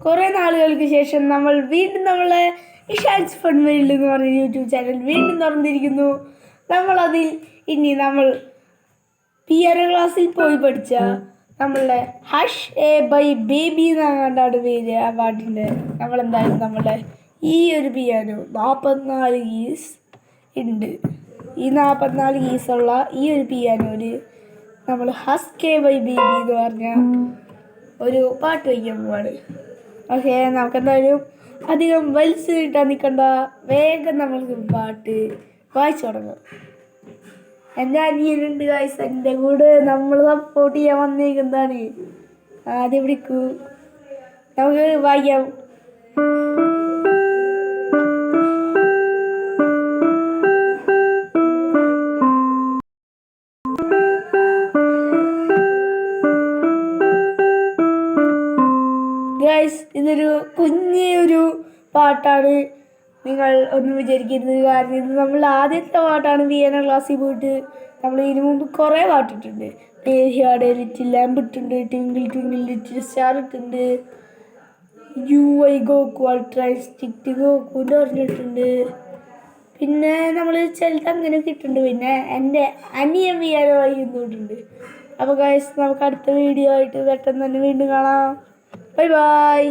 കുറേ നാളുകൾക്ക് ശേഷം നമ്മൾ വീണ്ടും നമ്മളെ ഇഷാൻസ് ഫൺ വേൾഡ് എന്ന് പറഞ്ഞ യൂട്യൂബ് ചാനൽ വീണ്ടും തുറന്നിരിക്കുന്നു. നമ്മളതിൽ ഇനി നമ്മൾ പിയാനോ ക്ലാസ്സിൽ പോയി പഠിച്ച നമ്മളുടെ ഹഷ് എ ബൈ ബേബി എന്നാണ് പേര് ആ പാട്ടിൻ്റെ. നമ്മളെന്തായാലും നമ്മുടെ ഈ ഒരു പിയാനോ 44 കീസ് ഉണ്ട്. ഈ 44 കീസുള്ള ഈ ഒരു പിയാനോയിൽ നമ്മൾ ഹഷ് കെ ബൈ ബേബി എന്ന് പറഞ്ഞ ഒരു പാട്ട് വയ്ക്കാൻ പോവാണ്. ഓക്കെ, നമുക്കെന്തായാലും അധികം വലിച്ചു കിട്ടാൻ നിൽക്കണ്ട, വേഗം നമ്മൾക്ക് പാട്ട് വായിച്ചു തുടങ്ങാം. എൻ്റെ അനിയനുണ്ട് ഗൈസ് എൻ്റെ കൂടെ, നമ്മൾ സപ്പോർട്ട് ചെയ്യാൻ വന്നേക്കുന്നതാണ്. ആദ്യം വിളിക്കൂ, നമുക്ക് വായിക്കാം. ഗൈസ്, ഇതൊരു കുഞ്ഞൊരു പാട്ടാണ്, നിങ്ങൾ ഒന്നും വിചാരിക്കരുത്. കാരണം ഇത് നമ്മൾ ആദ്യത്തെ പാട്ടാണ് പിയാനോ ക്ലാസ്സിൽ പോയിട്ട്. നമ്മൾ ഇതിനു മുമ്പ് കുറേ പാട്ടിട്ടുണ്ട്. പേരിയാടെ ലിറ്റിൽ ലാമ്പ് ഇട്ടുണ്ട്, ട്വിങ്കിൾ ട്വിങ്കിൾ ലിറ്റിൽ സ്റ്റാർ ഇട്ടുണ്ട്, യു ഐ ഗോക്കു അൾട്രാ സ്റ്റിക്റ്റ് ഗോക്കുൻ്റെ പറഞ്ഞിട്ടുണ്ട്. പിന്നെ നമ്മൾ ചിലത് അങ്ങനെയൊക്കെ ഇട്ടുണ്ട്. പിന്നെ എൻ്റെ അനിയൻ പിയാനോ വായിക്കുന്നുണ്ട്. അപ്പോൾ ഗൈസ്, നമുക്ക് അടുത്ത വീഡിയോ ആയിട്ട് പെട്ടെന്ന് തന്നെ വീണ്ടും കാണാം. Bye bye.